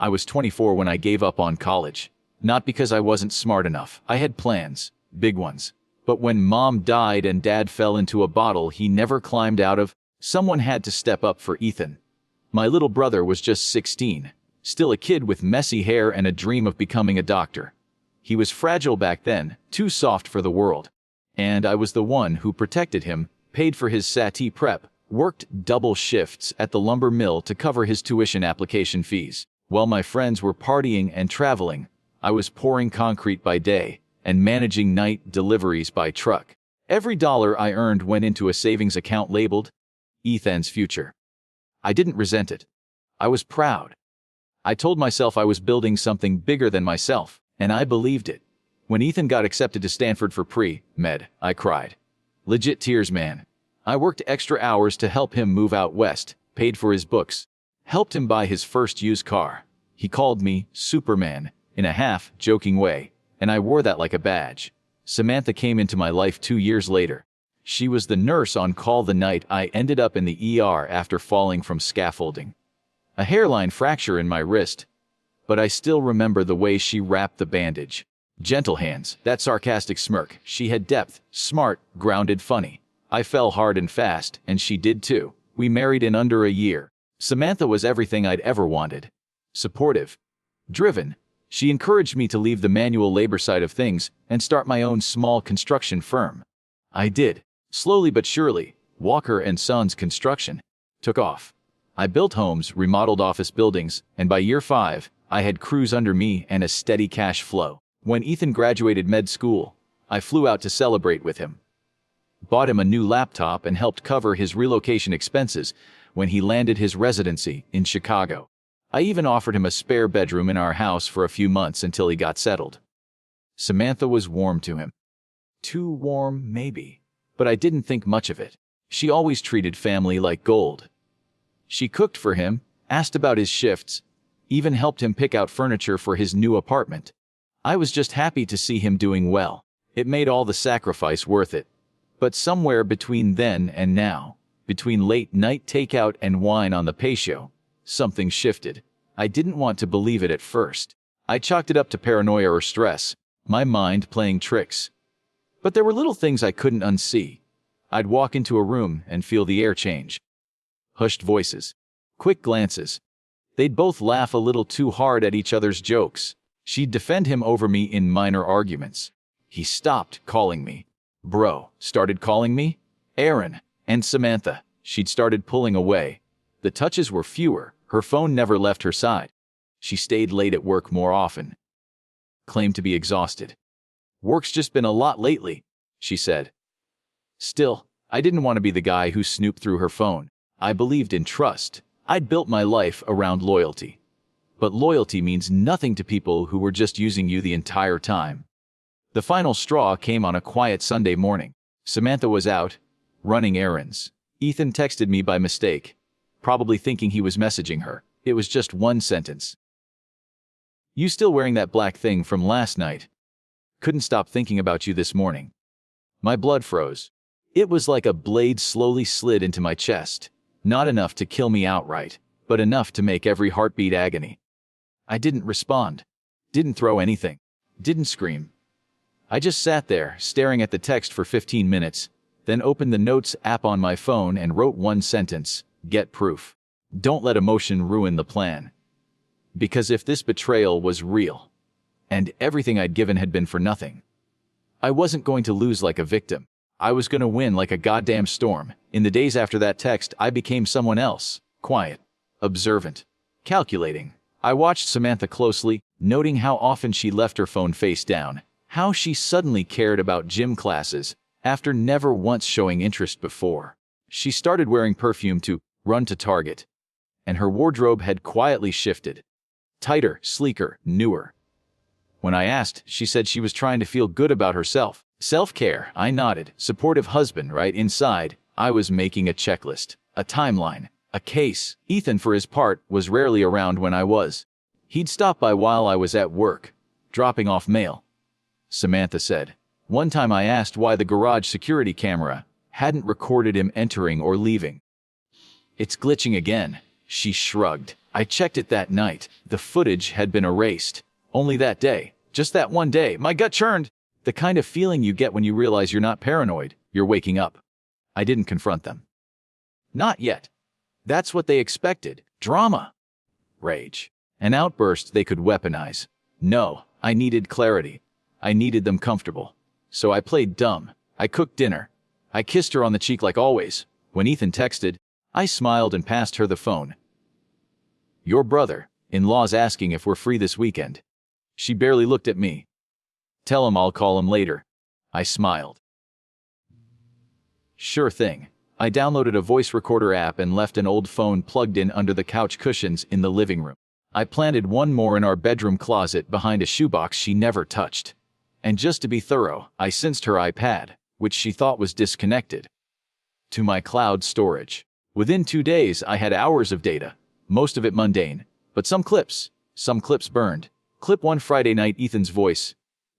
I was 24 when I gave up on college. Not because I wasn't smart enough. I had plans, big ones. But when Mom died and Dad fell into a bottle he never climbed out of, someone had to step up for Ethan. My little brother was just 16, still a kid with messy hair and a dream of becoming a doctor. He was fragile back then, too soft for the world. And I was the one who protected him, paid for his SAT prep, worked double shifts at the lumber mill to cover his tuition application fees. While my friends were partying and traveling, I was pouring concrete by day and managing night deliveries by truck. Every dollar I earned went into a savings account labeled Ethan's future. I didn't resent it. I was proud. I told myself I was building something bigger than myself, and I believed it. When Ethan got accepted to Stanford for pre-med, I cried. Legit tears, man. I worked extra hours to help him move out west, paid for his books, helped him buy his first used car. He called me Superman in a half-joking way, and I wore that like a badge. Samantha came into my life 2 years later. She was the nurse on call the night I ended up in the ER after falling from scaffolding. A hairline fracture in my wrist. But I still remember the way she wrapped the bandage. Gentle hands, that sarcastic smirk. She had depth, smart, grounded, funny. I fell hard and fast, and she did too. We married in under a year. Samantha was everything I'd ever wanted. Supportive. Driven. She encouraged me to leave the manual labor side of things and start my own small construction firm. I did. Slowly but surely, Walker & Sons Construction took off. I built homes, remodeled office buildings, and by year 5, I had crews under me and a steady cash flow. When Ethan graduated med school, I flew out to celebrate with him. Bought him a new laptop and helped cover his relocation expenses when he landed his residency in Chicago. I even offered him a spare bedroom in our house for a few months until he got settled. Samantha was warm to him. Too warm, maybe. But I didn't think much of it. She always treated family like gold. She cooked for him, asked about his shifts, even helped him pick out furniture for his new apartment. I was just happy to see him doing well. It made all the sacrifice worth it. But somewhere between then and now, between late-night takeout and wine on the patio, something shifted. I didn't want to believe it at first. I chalked it up to paranoia or stress, my mind playing tricks. But there were little things I couldn't unsee. I'd walk into a room and feel the air change. Hushed voices. Quick glances. They'd both laugh a little too hard at each other's jokes. She'd defend him over me in minor arguments. He stopped calling me bro, started calling me Aaron, and Samantha. She'd started pulling away. The touches were fewer. Her phone never left her side. She stayed late at work more often. Claimed to be exhausted. Work's just been a lot lately, she said. Still, I didn't want to be the guy who snooped through her phone. I believed in trust. I'd built my life around loyalty. But loyalty means nothing to people who were just using you the entire time. The final straw came on a quiet Sunday morning. Samantha was out, running errands. Ethan texted me by mistake, probably thinking he was messaging her. It was just one sentence. You still wearing that black thing from last night? Couldn't stop thinking about you this morning. My blood froze. It was like a blade slowly slid into my chest. Not enough to kill me outright, but enough to make every heartbeat agony. I didn't respond. Didn't throw anything. Didn't scream. I just sat there, staring at the text for 15 minutes, then opened the Notes app on my phone and wrote one sentence: get proof. Don't let emotion ruin the plan. Because if this betrayal was real, and everything I'd given had been for nothing, I wasn't going to lose like a victim. I was going to win like a goddamn storm. In the days after that text, I became someone else. Quiet. Observant. Calculating. I watched Samantha closely, noting how often she left her phone face down. How she suddenly cared about gym classes, after never once showing interest before. She started wearing perfume to run to Target. And her wardrobe had quietly shifted. Tighter, sleeker, newer. When I asked, she said she was trying to feel good about herself. Self-care, I nodded. Supportive husband, right? Inside, I was making a checklist, a timeline, a case. Ethan, for his part, was rarely around when I was. He'd stop by while I was at work, dropping off mail. Samantha said. One time I asked why the garage security camera hadn't recorded him entering or leaving. It's glitching again, she shrugged. I checked it that night. The footage had been erased. Only that day. Just that one day. My gut churned. The kind of feeling you get when you realize you're not paranoid. You're waking up. I didn't confront them. Not yet. That's what they expected. Drama. Rage. An outburst they could weaponize. No, I needed clarity. I needed them comfortable. So I played dumb. I cooked dinner. I kissed her on the cheek like always. When Ethan texted, I smiled and passed her the phone. Your brother-in-law's asking if we're free this weekend. She barely looked at me. Tell him I'll call him later. I smiled. Sure thing. I downloaded a voice recorder app and left an old phone plugged in under the couch cushions in the living room. I planted one more in our bedroom closet behind a shoebox she never touched. And just to be thorough, I synced her iPad, which she thought was disconnected, to my cloud storage. Within 2 days, I had hours of data, most of it mundane, but some clips burned. Clip 1 Friday night, Ethan's voice.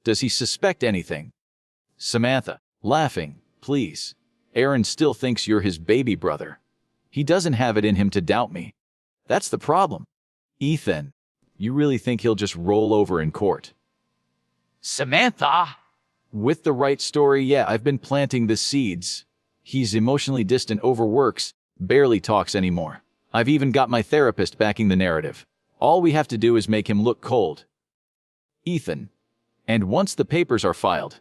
Does he suspect anything? Samantha, laughing, please. Aaron still thinks you're his baby brother. He doesn't have it in him to doubt me. That's the problem. Ethan, you really think he'll just roll over in court? Samantha! With the right story, yeah, I've been planting the seeds. He's emotionally distant, overworks, barely talks anymore. I've even got my therapist backing the narrative. All we have to do is make him look cold. Ethan. And once the papers are filed,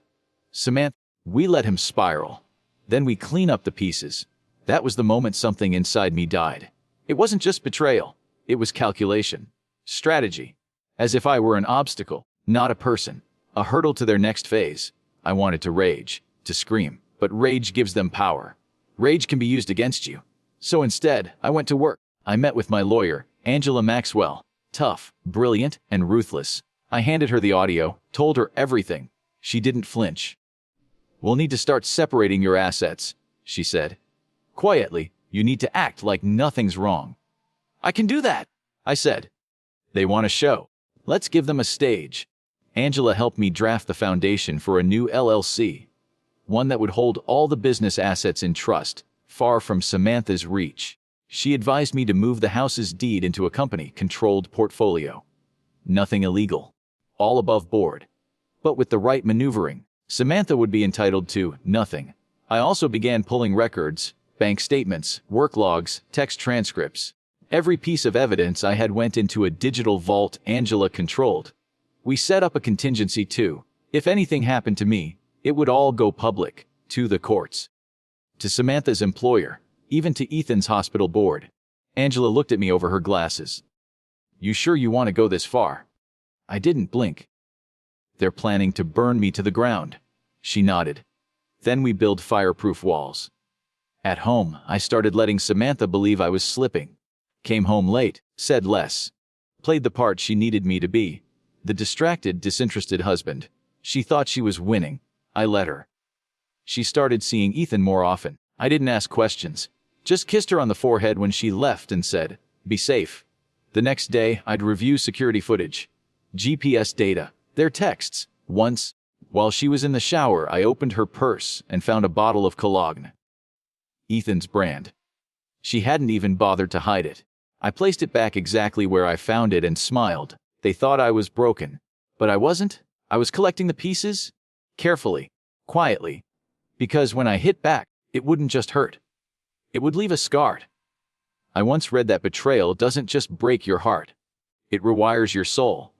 Samantha, we let him spiral. Then we clean up the pieces. That was the moment something inside me died. It wasn't just betrayal. It was calculation. Strategy. As if I were an obstacle, not a person. A hurdle to their next phase. I wanted to rage, to scream, but rage gives them power. Rage can be used against you. So instead, I went to work. I met with my lawyer, Angela Maxwell. Tough, brilliant, and ruthless. I handed her the audio, told her everything. She didn't flinch. We'll need to start separating your assets, she said. Quietly, you need to act like nothing's wrong. I can do that, I said. They want a show. Let's give them a stage. Angela helped me draft the foundation for a new LLC. One that would hold all the business assets in trust, far from Samantha's reach. She advised me to move the house's deed into a company-controlled portfolio. Nothing illegal. All above board. But with the right maneuvering, Samantha would be entitled to nothing. I also began pulling records, bank statements, work logs, text transcripts. Every piece of evidence I had went into a digital vault Angela controlled. We set up a contingency too. If anything happened to me, it would all go public, to the courts. To Samantha's employer, even to Ethan's hospital board. Angela looked at me over her glasses. You sure you want to go this far? I didn't blink. They're planning to burn me to the ground. She nodded. Then we build fireproof walls. At home, I started letting Samantha believe I was slipping. Came home late, said less. Played the part she needed me to be. The distracted, disinterested husband. She thought she was winning. I let her. She started seeing Ethan more often. I didn't ask questions. Just kissed her on the forehead when she left and said, "Be safe." The next day, I'd review security footage. GPS data. Their texts. Once, while she was in the shower, I opened her purse and found a bottle of cologne. Ethan's brand. She hadn't even bothered to hide it. I placed it back exactly where I found it and smiled. They thought I was broken. But I wasn't. I was collecting the pieces. Carefully. Quietly. Because when I hit back, it wouldn't just hurt. It would leave a scar. I once read that betrayal doesn't just break your heart. It rewires your soul.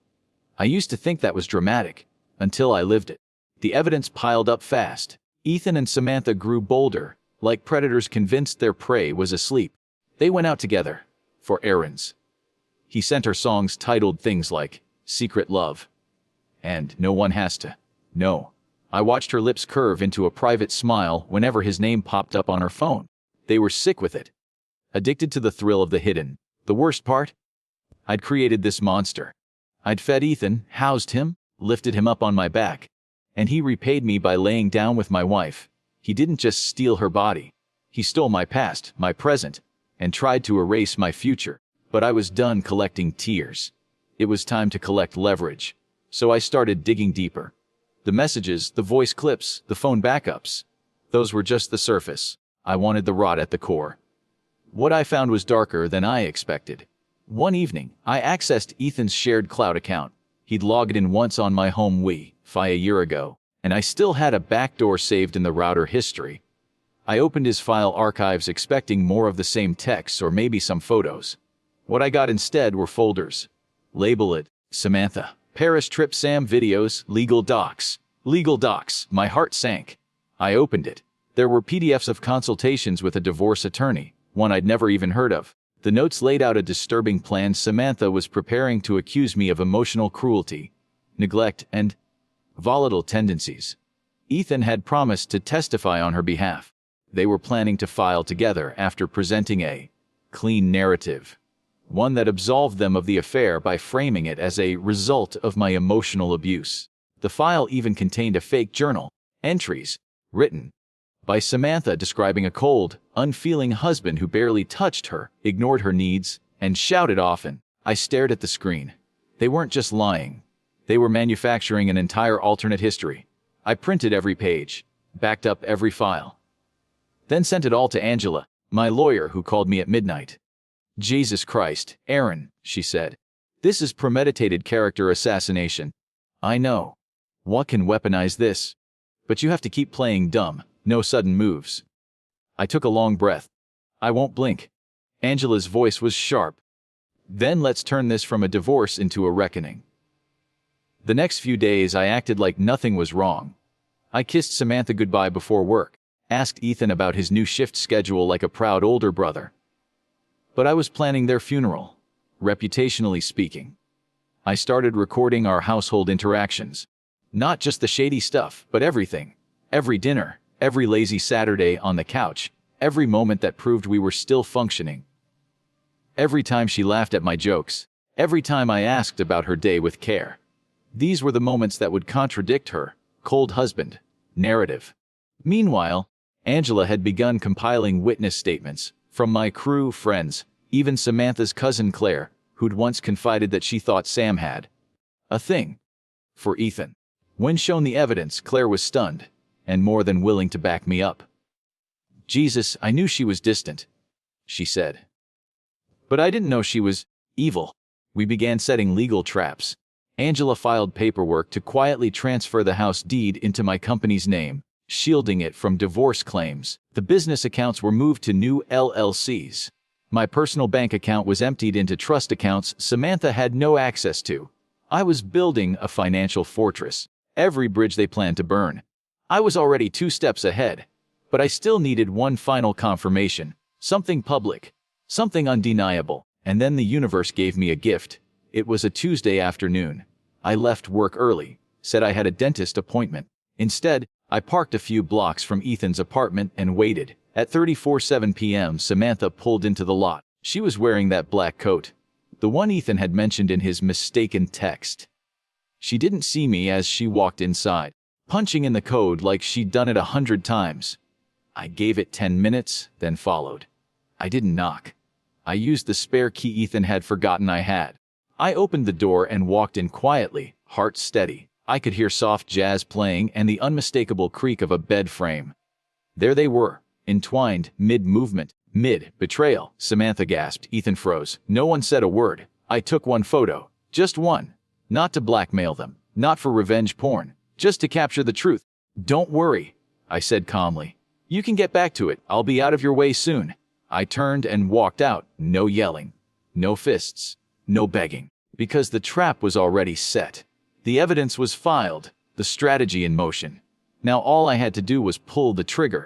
I used to think that was dramatic, until I lived it. The evidence piled up fast. Ethan and Samantha grew bolder, like predators convinced their prey was asleep. They went out together, for errands. He sent her songs titled things like Secret Love and No One Has to Know. I watched her lips curve into a private smile whenever his name popped up on her phone. They were sick with it. Addicted to the thrill of the hidden. The worst part? I'd created this monster. I'd fed Ethan, housed him, lifted him up on my back. And he repaid me by laying down with my wife. He didn't just steal her body. He stole my past, my present, and tried to erase my future. But I was done collecting tears. It was time to collect leverage. So I started digging deeper. The messages, the voice clips, the phone backups. Those were just the surface. I wanted the rot at the core. What I found was darker than I expected. One evening, I accessed Ethan's shared cloud account. He'd logged in once on my home Wi-Fi a year ago, and I still had a backdoor saved in the router history. I opened his file archives expecting more of the same texts or maybe some photos. What I got instead were folders. Label it, Samantha. Paris trip Sam videos, legal docs. Legal docs. My heart sank. I opened it. There were PDFs of consultations with a divorce attorney, one I'd never even heard of. The notes laid out a disturbing plan Samantha was preparing to accuse me of emotional cruelty, neglect, and volatile tendencies. Ethan had promised to testify on her behalf. They were planning to file together after presenting a clean narrative, one that absolved them of the affair by framing it as a result of my emotional abuse. The file even contained a fake journal, entries, written by Samantha describing a cold, unfeeling husband who barely touched her, ignored her needs, and shouted often. I stared at the screen. They weren't just lying. They were manufacturing an entire alternate history. I printed every page, backed up every file, then sent it all to Angela, my lawyer, who called me at midnight. Jesus Christ, Aaron, she said. This is premeditated character assassination. I know. What can weaponize this? But you have to keep playing dumb. No sudden moves. I took a long breath. I won't blink. Angela's voice was sharp. Then let's turn this from a divorce into a reckoning. The next few days I acted like nothing was wrong. I kissed Samantha goodbye before work, asked Ethan about his new shift schedule like a proud older brother. But I was planning their funeral, reputationally speaking. I started recording our household interactions. Not just the shady stuff, but everything. Every dinner. Every lazy Saturday on the couch, every moment that proved we were still functioning. Every time she laughed at my jokes, every time I asked about her day with care. These were the moments that would contradict her cold husband narrative. Meanwhile, Angela had begun compiling witness statements from my crew, friends, even Samantha's cousin Claire, who'd once confided that she thought Sam had a thing for Ethan. When shown the evidence, Claire was stunned and more than willing to back me up. Jesus, I knew she was distant, she said. But I didn't know she was evil. We began setting legal traps. Angela filed paperwork to quietly transfer the house deed into my company's name, shielding it from divorce claims. The business accounts were moved to new LLCs. My personal bank account was emptied into trust accounts Samantha had no access to. I was building a financial fortress, every bridge they planned to burn. I was already 2 steps ahead, but I still needed one final confirmation, something public, something undeniable, and then the universe gave me a gift. It was a Tuesday afternoon. I left work early, said I had a dentist appointment. Instead, I parked a few blocks from Ethan's apartment and waited. At 3:47 p.m., Samantha pulled into the lot. She was wearing that black coat, the one Ethan had mentioned in his mistaken text. She didn't see me as she walked inside, punching in the code like she'd done it 100 times. I gave it 10 minutes, then followed. I didn't knock. I used the spare key Ethan had forgotten I had. I opened the door and walked in quietly, heart steady. I could hear soft jazz playing and the unmistakable creak of a bed frame. There they were, entwined, mid-movement, mid-betrayal. Samantha gasped. Ethan froze. No one said a word. I took one photo. Just one. Not to blackmail them. Not for revenge porn. Just to capture the truth. Don't worry, I said calmly. You can get back to it. I'll be out of your way soon. I turned and walked out. No yelling. No fists. No begging. Because the trap was already set. The evidence was filed. The strategy in motion. Now all I had to do was pull the trigger.